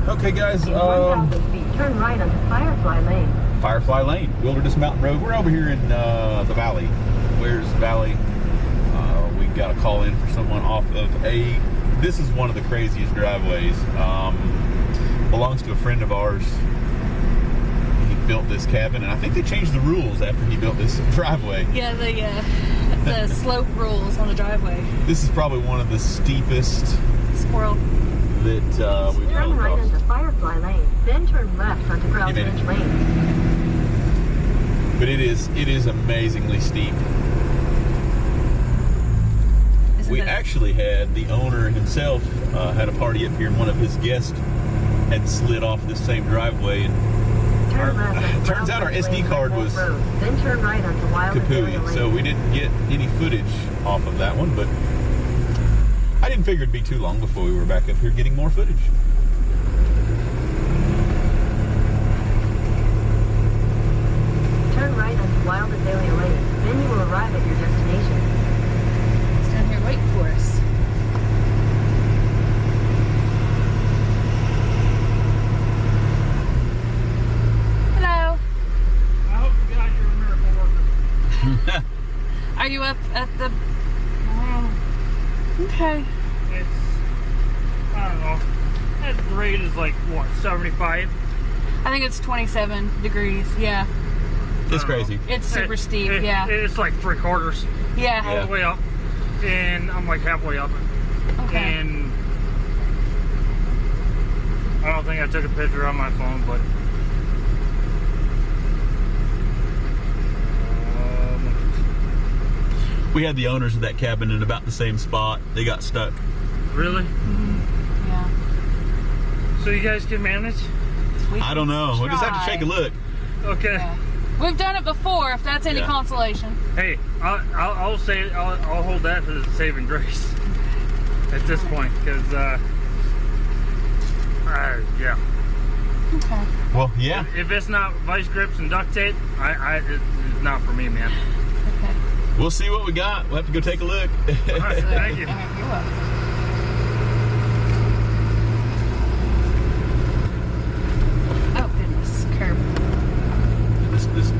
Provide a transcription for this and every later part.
Okay, guys. In 1,000 feet, turn right onto Firefly Lane. Firefly Lane, Wilderness Mountain Road. We're over here in the valley. Where's Valley? We got a call in for someone off of this is one of the craziest driveways. Belongs to a friend of ours. He built this cabin, and I think they changed the rules after he built this driveway. Yeah, the slope rules on the driveway. This is probably one of the steepest Squirrel. that we've Turn come right across. onto Firefly Lane, then turn left onto Grouse You made Ridge it. Lane. But it is amazingly steep. We actually had the owner himself had a party up here, and one of his guests had slid off this same driveway, and Turn left onto turns out our Grouse Ridge SD Lane, card Red was Neck Road, then turn right onto Wild Azalea kapooey, Lane. so we didn't get any footage off of that one, but I didn't figure it'd be too long before we were back up here getting more footage. Turn right onto Wild Azalea Lane, then you will arrive at your destination. It's down here waiting for us. Hello. I hope you guys are a miracle worker. Are you up at the... Okay. It's, I don't know. That grade is like, what, 75? I think it's 27 degrees. Yeah. It's crazy. It's super steep. Yeah. It's like 3/4 Yeah. all the way up. And I'm like halfway up. Okay. And I don't think I took a picture on my phone, but We had the owners of that cabin in about the same spot. They got stuck. really? Yeah. So you guys can manage? I don't know. We'll just have to take a look. Okay. Yeah. We've done it before, if that's any Yeah. consolation. Hey, I'll say I'll hold that as a saving grace at this point, because yeah. Okay. Well, yeah. If it's not vice grips and duct tape, it's not for me, man. Okay. We'll see what we got. We'll have to go take a look. All right, thank you. All right, you're welcome. Oh, goodness. Curb. This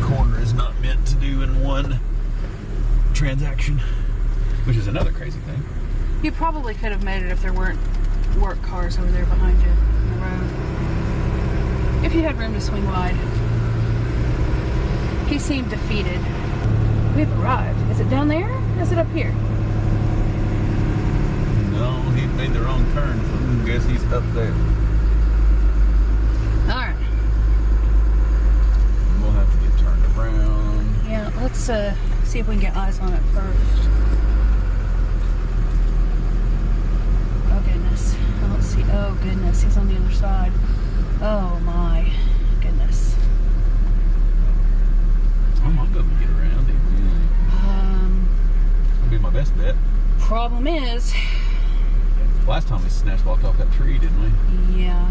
corner is not meant to do in one transaction, which is another crazy thing. You probably could have made it if there weren't work cars over there behind you in the road. If you had room to swing wide. He seemed defeated. We've arrived. Is it down there? Or is it up here? No, he made the wrong turn, so I guess he's up there. Alright. We'll have to get turned around. Yeah, let's see if we can get eyes on it first. Oh goodness. Oh, let's see. Oh goodness, he's on the other side. Oh my goodness. I'm gonna get around him. That'll be my best bet. Problem is, Last time we snatch walked off that tree, didn't we? yeah.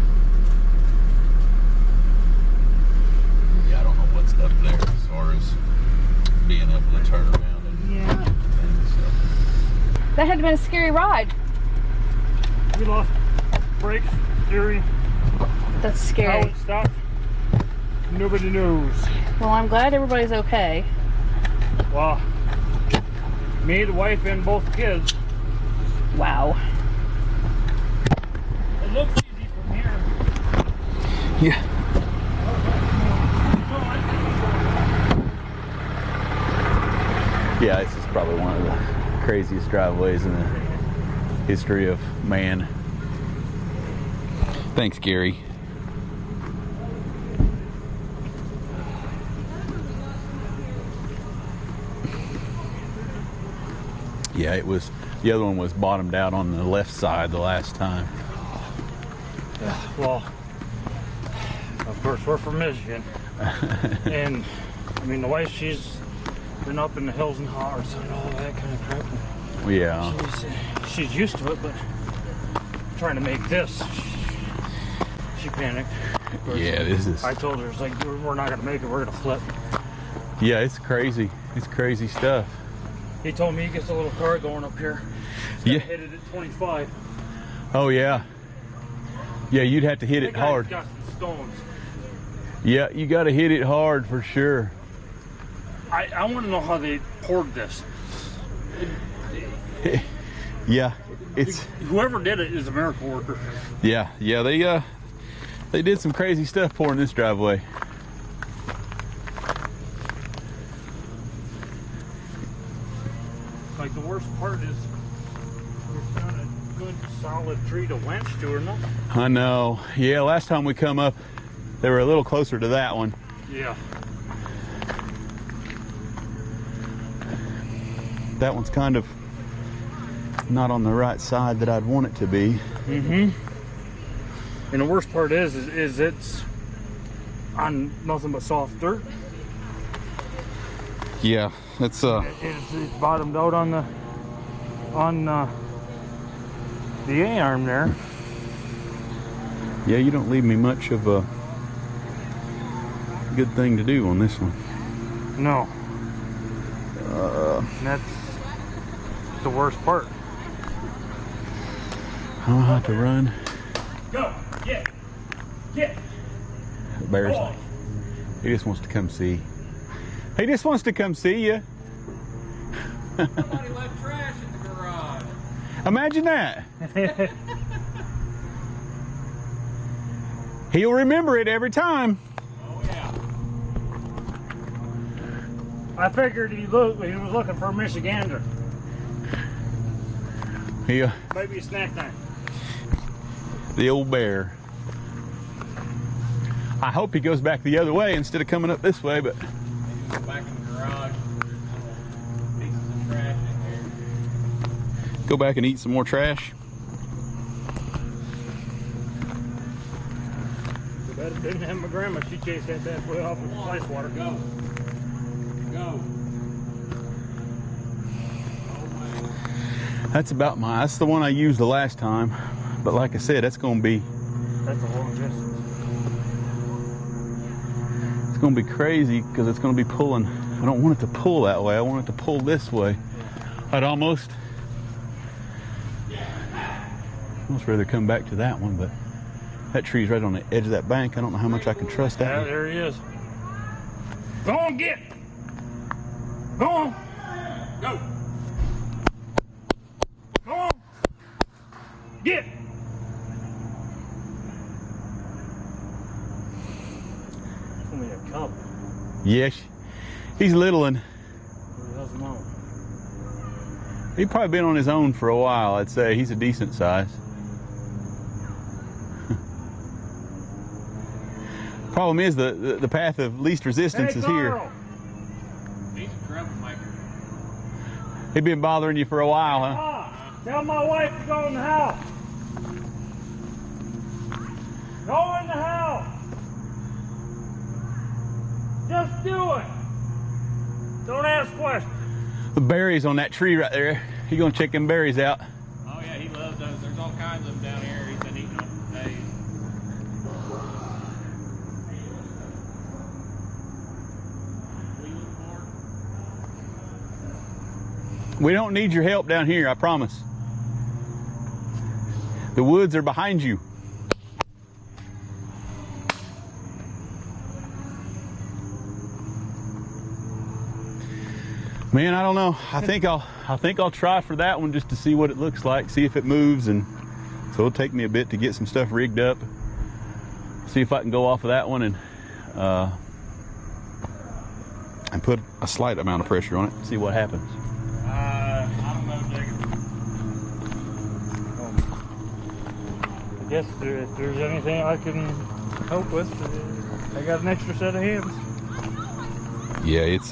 Yeah, I don't know what's up there as far as being able to turn around and Yeah. things. So. That had been a scary ride. We lost brakes, steering, That's how scary. it stopped. Nobody knows. Well, I'm glad everybody's okay. Well, me, the wife, and both kids. Wow. It looks easy from here. Yeah. Yeah, this is probably one of the craziest driveways in the history of man. Thanks, Gary. Yeah, it was. The other one was bottomed out on the left side the last time. Well, of course, we're from Michigan. And, I mean, the wife, she's been up in the hills and hollers and all that kind of crap. Yeah. She's used to it, but trying to make this, she panicked. Of course, Yeah, this is. I told her, it's like, we're not going to make it, we're going to flip. Yeah, it's crazy. It's crazy stuff. He told me he gets a little car going up here. Yeah. Hit it at 25. Oh yeah. Yeah, you'd have to hit it That guy's hard. got some stones. Yeah, you got to hit it hard for sure. I want to know how they poured this. Yeah, it's Whoever did it is a miracle worker. yeah. They did some crazy stuff pouring this driveway. Like the worst part is there's not a good solid tree to winch to or nothing. I know. Yeah, last time we come up, they were a little closer to that one. Yeah. That one's kind of not on the right side that I'd want it to be. Mm-hmm. And the worst part is it's on nothing but soft dirt. Yeah, it's It's bottomed out on the A-arm there. yeah, you don't leave me much of a good thing to do on this one. No. And that's the worst part. I'll have to run. Go! Get! The bear's like, he just wants to come see. He just wants to come see you. Somebody left trash in the garage. Imagine that. He'll remember it every time. Oh yeah. I figured he was looking for a Michigander. Yeah, Maybe a snack time. the old bear. I hope he goes back the other way instead of coming up this way, but Maybe go back in the garage. Pieces of trash in there. go back and eat some more trash. Too bad it didn't have my grandma. She chased that bad boy off with ice water. Go. Go. That's the one I used the last time. But like I said, that's gonna be That's a long distance. it's gonna be crazy because it's gonna be pulling. I don't want it to pull that way. I want it to pull this way. I'd almost rather come back to that one, but that tree's right on the edge of that bank. I don't know how much I can trust that Yeah, one. there he is. Go on, get! Go on! Go. Go on! Get! Only a cub. Yes, he's little and He doesn't know. he's probably been on his own for a while. I'd say he's a decent size. Problem is the path of least resistance is here. Carl! He's a troublemaker. He's been bothering you for a while, huh? Ah, tell my wife to go in the house. Go in the house. Just do it. Don't ask questions. The berries on that tree right there. He gonna check them berries out. Oh yeah, he loves those. There's all kinds of them down here. He's been eating them for days. What are you looking for? We don't need your help down here, I promise. The woods are behind you. Man, I don't know. I think I'll try for that one just to see what it looks like, see if it moves, and so it'll take me a bit to get some stuff rigged up. See if I can go off of that one and put a slight amount of pressure on it. See what happens. I don't know, Jacob. I guess if there's anything I can help with, I got an extra set of hands. Yeah, it's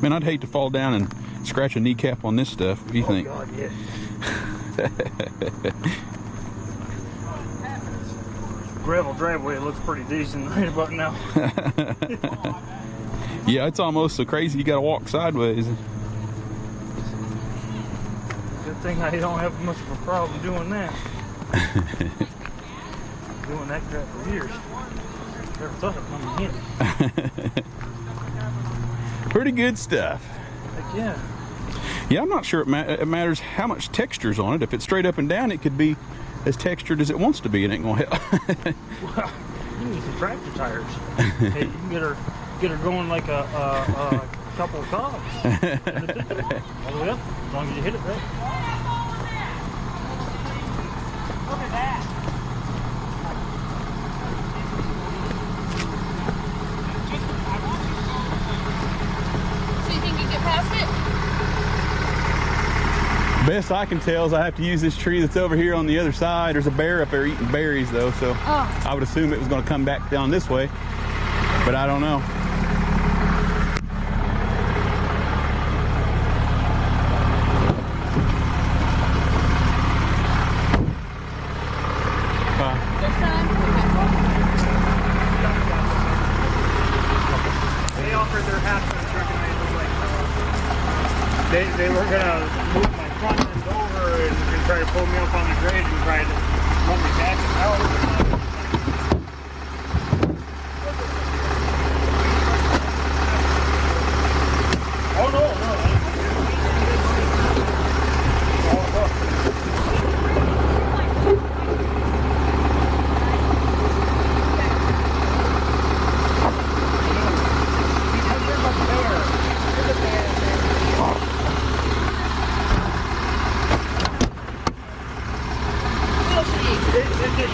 man, I'd hate to fall down and scratch a kneecap on this stuff. What do you think? God, yes. Gravel driveway looks pretty decent right about now. Yeah, it's almost so crazy you gotta walk sideways. Good thing I don't have much of a problem doing that. Doing that crap for years. Never thought it'd come in handy. Pretty good stuff. Heck yeah. Yeah, I'm not sure it matters how much texture's on it. If it's straight up and down, it could be as textured as it wants to be. It ain't gonna help. Well, you need some tractor tires. Hey, you can get her going like a couple of cogs. All the way up, as long as you hit it right. Look at that. So you think you get past it? Best I can tell is I have to use this tree that's over here on the other side. There's a bear up there eating berries though, so I would assume it was going to come back down this way, but I don't know. This time? They offered their half to the truck and I was like, they were gonna move my front end over and try to pull me up on the grade and try to put me back out. Oh no.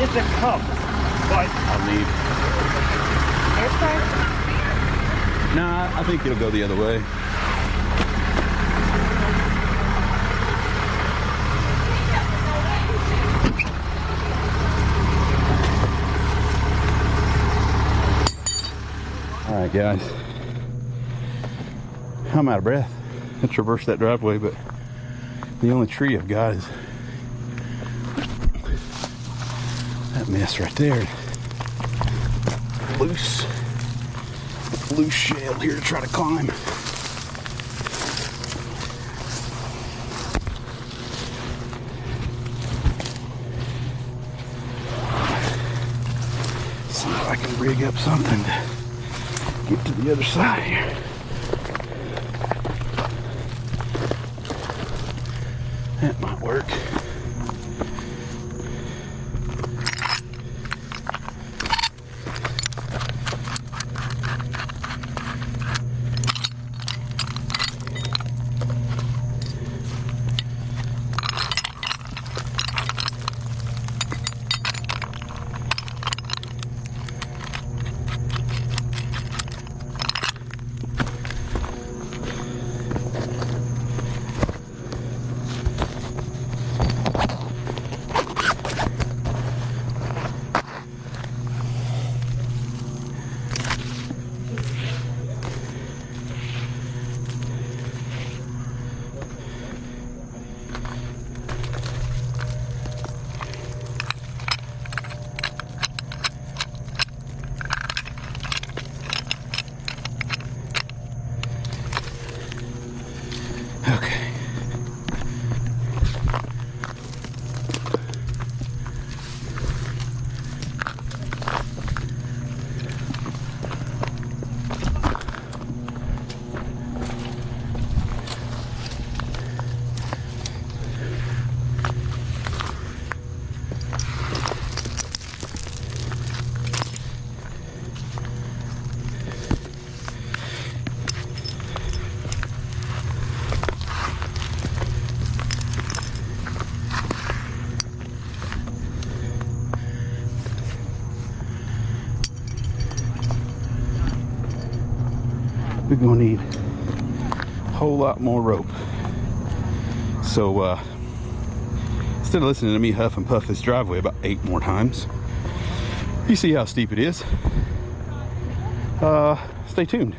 It's a cup, but I'll need. Nah, I think it'll go the other way. All right, guys. I'm out of breath. I traversed that driveway, but the only tree I've got is that mess right there. Loose shell here to try to climb. See if I can rig up something to get to the other side here. That might work. Okay. We're gonna need a whole lot more rope. So instead of listening to me huff and puff this driveway about 8 more times, you see how steep it is. Stay tuned.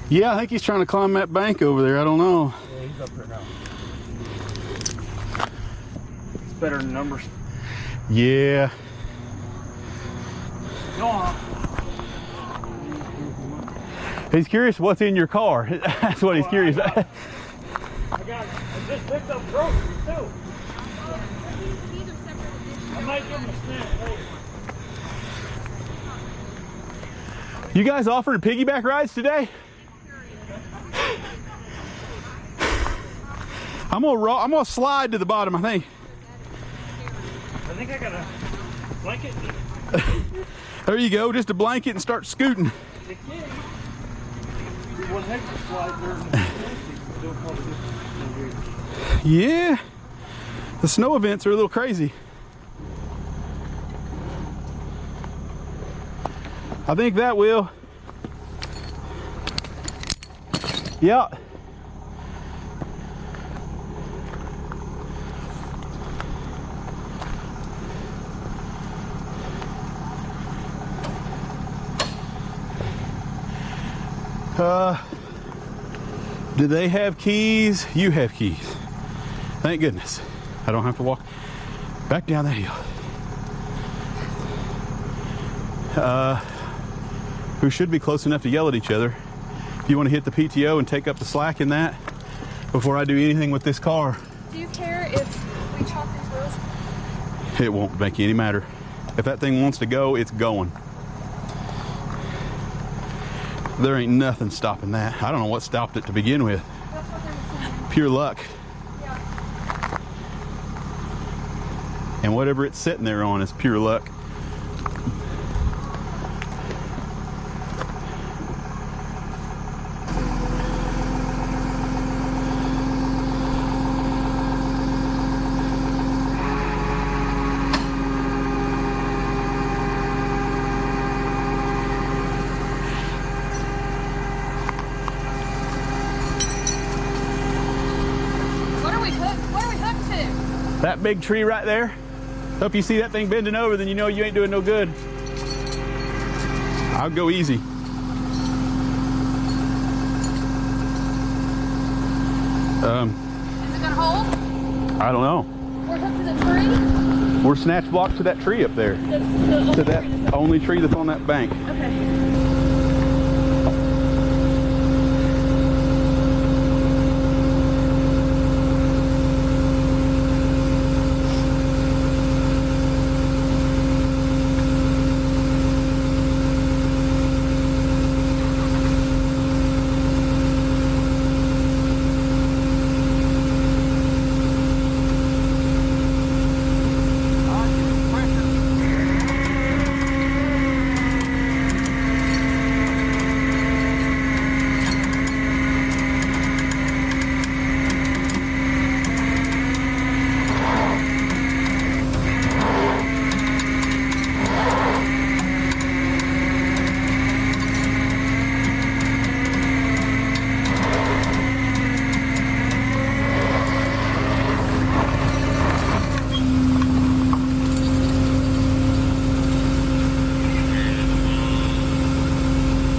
Yeah, I think he's trying to climb that bank over there. I don't know. Yeah, he's up there now. It's better than numbers. Yeah. Go on. He's curious what's in your car. That's what he's curious about. I just picked up groceries too. I might give him a snack later. You guys offered piggyback rides today? I'm gonna slide to the bottom, I think. I think I got a blanket. There you go, just a blanket and start scooting. One heck of a slide there. Yeah, the snow events are a little crazy. I think that will. Yeah. Do they have keys? You have keys. Thank goodness. I don't have to walk back down that hill. Who should be close enough to yell at each other. If you want to hit the PTO and take up the slack in that before I do anything with this car. Do you care if we chop these wheels? It won't make any matter. If that thing wants to go, it's going. There ain't nothing stopping that. I don't know what stopped it to begin with. That's what they were saying. Pure luck. Yeah. And whatever it's sitting there on is pure luck. What are we hooked to? That big tree right there. Hope you see that thing bending over, then you know you ain't doing no good. I'll go easy. Is it gonna hold? I don't know. We're hooked to the tree? We're snatch blocked to that tree up there. To that only tree that's on that bank. Okay.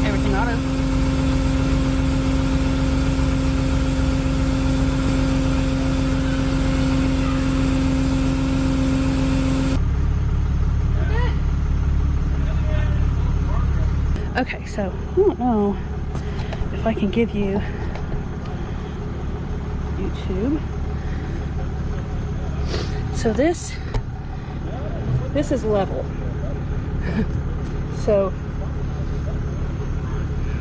Everything auto. Okay, so I don't know if I can give you YouTube. So this is level. So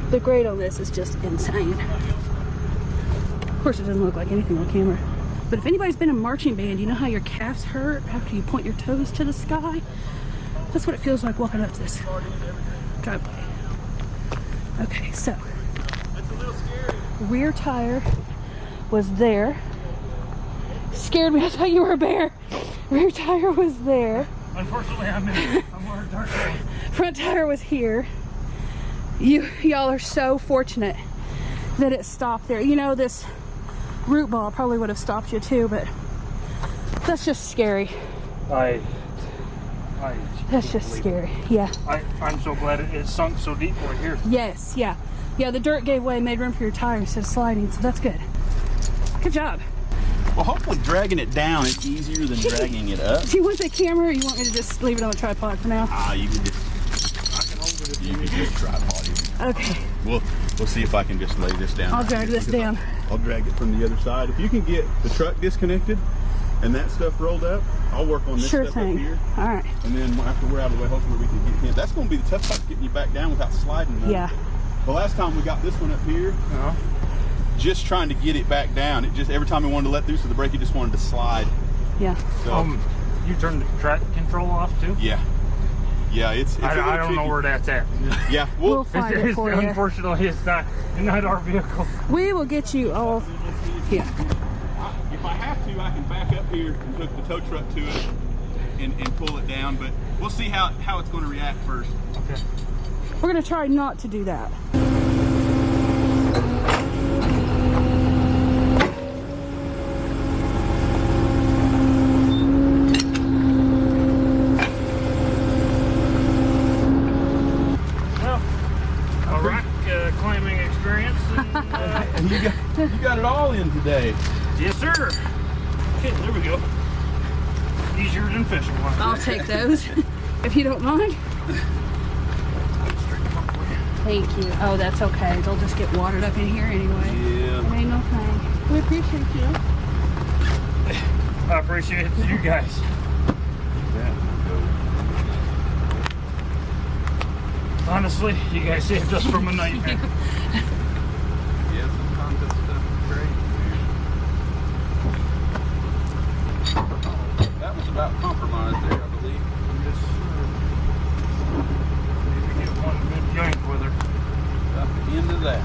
the grade on this is just insane. Of course, it doesn't look like anything on camera. But if anybody's been in marching band, you know how your calves hurt after you point your toes to the sky? That's what it feels like walking up this driveway. Okay, so rear tire was there. Scared me, I thought you were a bear. Rear tire was there. Unfortunately, I'm wearing dark clothes. Front tire was here. Y'all are so fortunate that it stopped there. You know, this root ball probably would have stopped you too, but that's just scary. I height. That's just scary. Yeah. I'm so glad it sunk so deep right here. Yes, yeah. Yeah, the dirt gave way, made room for your tire instead of sliding, so that's good. Good job. Well, hopefully dragging it down is easier than dragging it up. Do you want the camera or you want me to just leave it on the tripod for now? You can just, I can hold it if you can just tripod it. Okay. We'll see if I can just lay this down. I'll drag this down. I'll drag it from the other side. If you can get the truck disconnected and that stuff rolled up, I'll work on this Sure stuff thing. up here. All right. And then after we're out of the way, hopefully we can get him. That's going to be the tough part, getting you back down without sliding. Yeah. The last time we got this one up here, just trying to get it back down. It just, every time we wanted to let loose of the brake, it just wanted to slide. Yeah. So, You turned the track control off too? yeah. Yeah, it's I don't know tricky. where that's at. Yeah, We'll find it for you. Unfortunately, it's not our vehicle. We will get you all. Yeah. If I have to, I can back up here and hook the tow truck to it and pull it down, but we'll see how it's going to react first. Okay. We're going to try not to do that. Climbing experience. And you got it all in today. Yes, sir. Okay, there we go. Easier than fishing. I'll take those if you don't mind. Thank you. Oh, that's okay. They'll just get watered up in here anyway. Yeah. It ain't no thing. We appreciate you. I appreciate you guys. Honestly, you guys saved us from a nightmare. Yeah, sometimes that stuff is great. That was about compromised there, I believe. Yes, sir. Maybe get one good yank with her. About the end of that.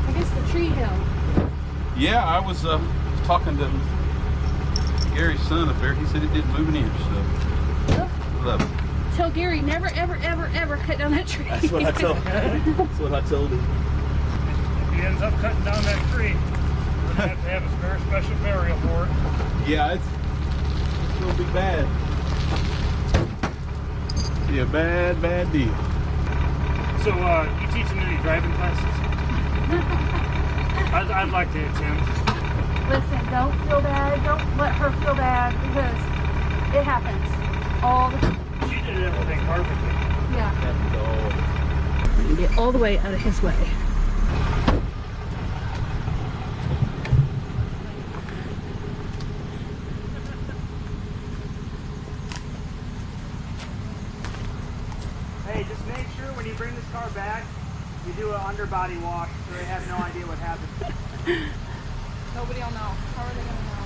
I guess the tree hill. Yeah, I was talking to Gary's son up there. He said it didn't move an inch, so love it. Tell Gary never, ever, ever, ever cut down that tree. That's what I told him. That's what I told him. If he ends up cutting down that tree, we're going to have a very special burial for it. Yeah, it's gonna be bad. Be a bad, bad deal. So, you teaching any driving classes? I'd like to attend. Listen, don't feel bad. Don't let her feel bad because it happens all the time. She did everything perfectly. Yeah. We can get all the way out of his way. Hey, just make sure when you bring this car back, you do an underbody wash so they have no idea what happened. Nobody will know. How are they going to know?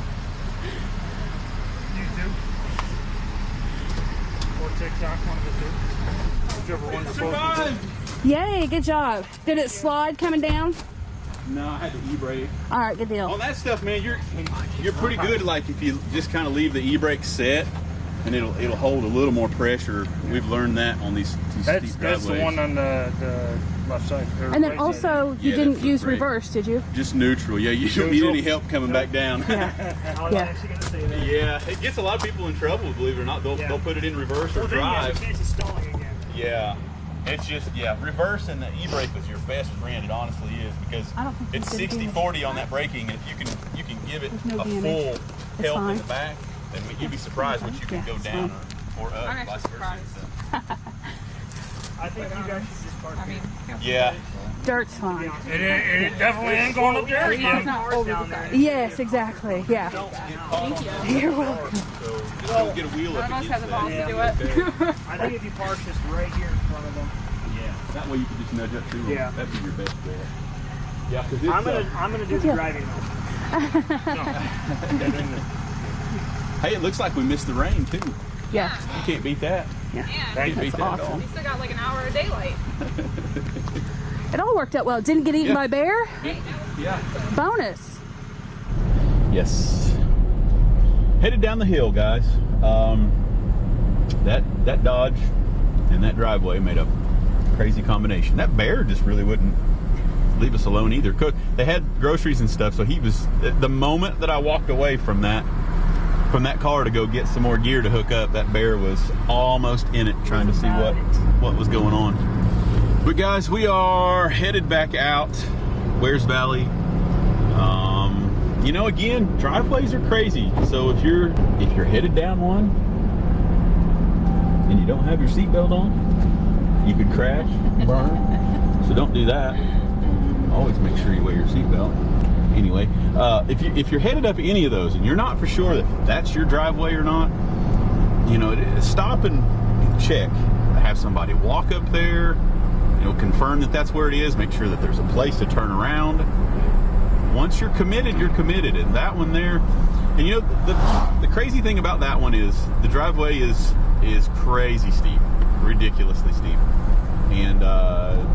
YouTube. Or TikTok, one of the two. Whichever one you're supposed to do. Yay, good job. Did it slide coming down? No, I had the e-brake. All right, good deal. On that stuff, man, you're pretty good. Like if you just kind of leave the e-brake set, and it'll hold a little more pressure. We've learned that on these steep driveways. That's the one on the left side. And then also, you Yeah, didn't that's use the brake. reverse, did you? Just neutral. Yeah, you don't need any help coming back down. Yeah. I was Yeah. actually going to say that. Yeah, it gets a lot of people in trouble, believe it or not. They'll put it in reverse or Well, then you have drive. a chance of stalling again. Yeah. It's just, reverse and the e-brake is your best friend. It honestly is because I don't think it's there's any 60-40 on that braking, and if you can give it There's no a damage. full help fine. in the back, then you'd be surprised what you can Yeah, go it's down fine. or up, I'm vice actually versa. surprised. I think you guys should just park I mean, Yeah. Dirt's fine. It definitely ain't going up there There's a lot of again. cars down there. Yes, exactly. Yeah. thank you. You're welcome. So just don't get a wheel None up of us against has the balls that. to do it. I think if you park just right here in front of them. Yeah. That way you can just nudge up to them. Yeah. That'd be your best bet. Yeah, because it's I'm gonna do the driving though. hey, it looks like we missed the rain too. Yeah. You can't beat that. Man, Can't beat That's that at all. awesome. we still got like an hour of daylight. It all worked out well. Didn't get eaten Yeah. by bear? Yeah. Bonus. Yes. Headed down the hill, guys. That Dodge and that driveway made a crazy combination. That bear just really wouldn't leave us alone either. They had groceries and stuff, so he was, the moment that I walked away from that from that car to go get some more gear to hook up. That bear was almost in it, trying to see what was going on. But guys, we are headed back out. Where's Valley? You know, again, driveways are crazy. So if you're headed down one and you don't have your seatbelt on, you could crash, burn. So don't do that. Always make sure you wear your seatbelt. Anyway, if you're headed up any of those and you're not for sure that that's your driveway or not, you know, stop and check. Have somebody walk up there, you know, confirm that that's where it is. Make sure that there's a place to turn around. Once you're committed, you're committed. And that one there, and you know, the crazy thing about that one is the driveway is crazy steep, ridiculously steep. And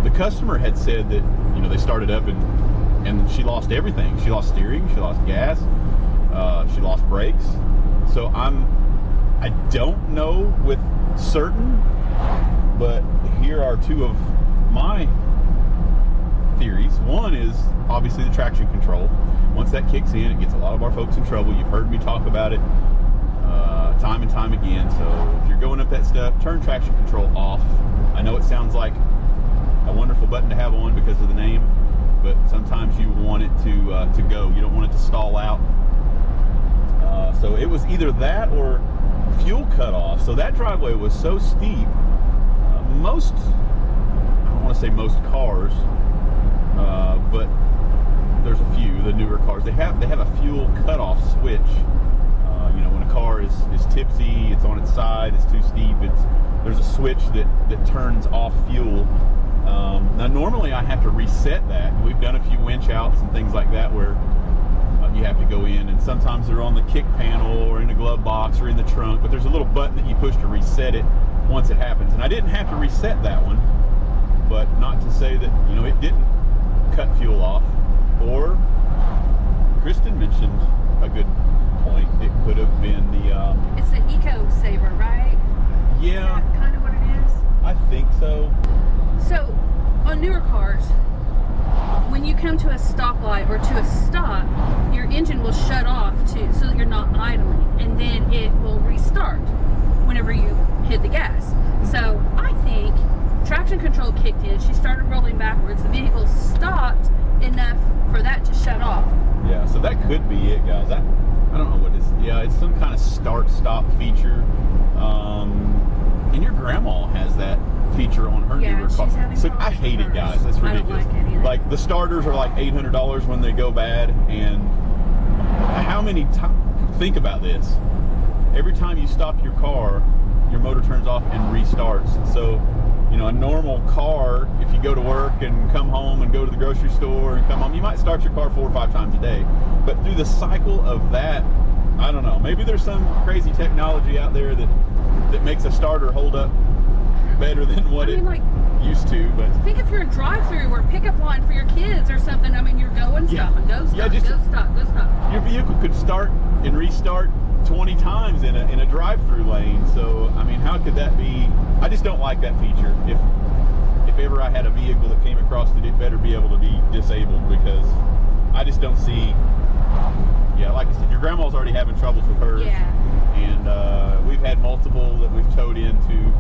the customer had said that, you know, they started up and she lost everything. She lost steering, she lost gas, she lost brakes. So I don't know with certain, but here are two of my theories. One is obviously the traction control. Once that kicks in, it gets a lot of our folks in trouble. You've heard me talk about it time and time again. So if you're going up that stuff, turn traction control off. I know it sounds like a wonderful button to have on because of the name, but sometimes you want it to go. You don't want it to stall out. So it was either that or fuel cutoff. So that driveway was so steep. I don't want to say most cars, but there's a few, the newer cars, they have a fuel cutoff switch. You know, when a car is tipsy, it's on its side, it's too steep, there's a switch that turns off fuel. Now normally I have to reset that. We've done a few winch outs and things like that where you have to go in, and sometimes they're on the kick panel or in the glove box or in the trunk, but there's a little button that you push to reset it once it happens. And I didn't have to reset that one, but not to say that, you know, it didn't cut fuel off. Or Kristen mentioned a good point. It could have been the It's the Eco Saver, right? yeah, Is that kind of what it is? I think so. So, on newer cars, when you come to a stoplight or to a stop, your engine will shut off too, so that you're not idling, and then it will restart whenever you hit the gas. So, I think traction control kicked in, she started rolling backwards, the vehicle stopped enough for that to shut off. Yeah, so that could be it, guys. I don't know what it is. Yeah, it's some kind of start-stop feature. And your grandma has that feature on her newer car. She's having So I problems hate with it, guys. That's hers. ridiculous. I don't like it either. Like the starters are like $800 when they go bad, and how many times? Think about this. Every time you stop your car, your motor turns off and restarts. So, you know, a normal car, if you go to work and come home and go to the grocery store and come home, you might start your car 4 or 5 times a day. But through the cycle of that, I don't know, maybe there's some crazy technology out there that makes a starter hold up better than what it used to. But think if you're a drive-through or pickup line for your kids or something, I mean, you're going, stopping, go, stop, go, stop, go, stop. Your vehicle could start and restart 20 times in a drive-through lane. So, I mean, how could that be? I just don't like that feature. If ever I had a vehicle that came across it better be able to be disabled, because I just don't see, yeah, like I said, your grandma's already having troubles with hers. Yeah. And we've had multiple that we've towed into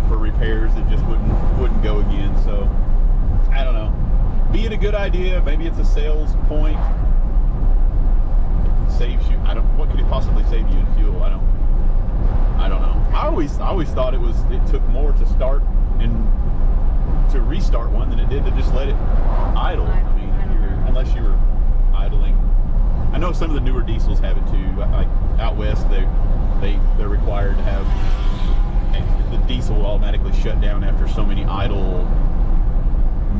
for repairs that just wouldn't go again. So, I don't know. Be it a good idea, maybe it's a sales point. Saves you. What could it possibly save you in fuel? I don't know. I always thought it took more to start and to restart one than it did to just let it idle. I mean, unless you were idling. I know some of the newer diesels have it too. Like out west, they're required to have the diesel will automatically shut down after so many idle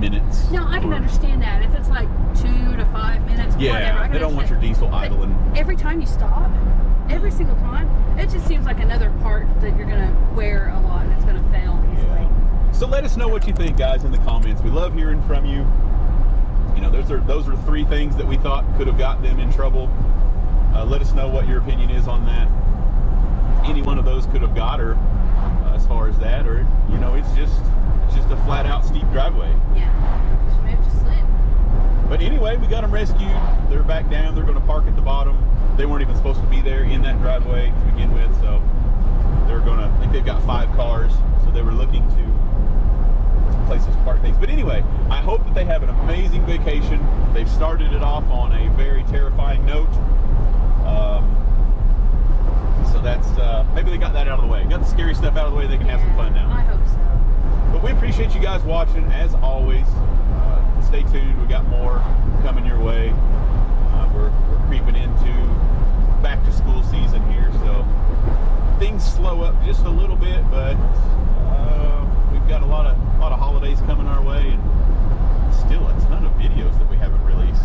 minutes. No, I can understand that. If it's like 2 to 5 minutes, whatever. They don't want your diesel idling. Every time you stop, every single time, it just seems like another part that you're going to wear a lot and it's going to fail easily. Yeah. So let us know what you think, guys, in the comments. We love hearing from you. You know, those are 3 things that we thought could have got them in trouble. Let us know what your opinion is on that. Any one of those could have got her as far as that, or you know, it's just a flat out steep driveway. Yeah, maybe just slid. But anyway, we got them rescued. They're back down. They're going to park at the bottom. They weren't even supposed to be there in that driveway to begin with, so they're gonna, I think they've got 5 cars, so they were looking to places to park things. But anyway, I hope that they have an amazing vacation. They've started it off on a very terrifying note. So that's, maybe they got that out of the way. Got the scary stuff out of the way, they can have some fun now. I hope so. But we appreciate you guys watching, as always. Stay tuned, we got more coming your way. We're creeping into back to school season here, so things slow up just a little bit, but we've got a lot of holidays coming our way, and still a ton of videos that we haven't released.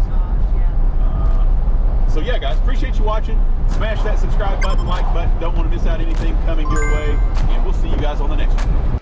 So yeah, guys, appreciate you watching. Smash that subscribe button, like button. Don't want to miss out anything coming your way, and we'll see you guys on the next one.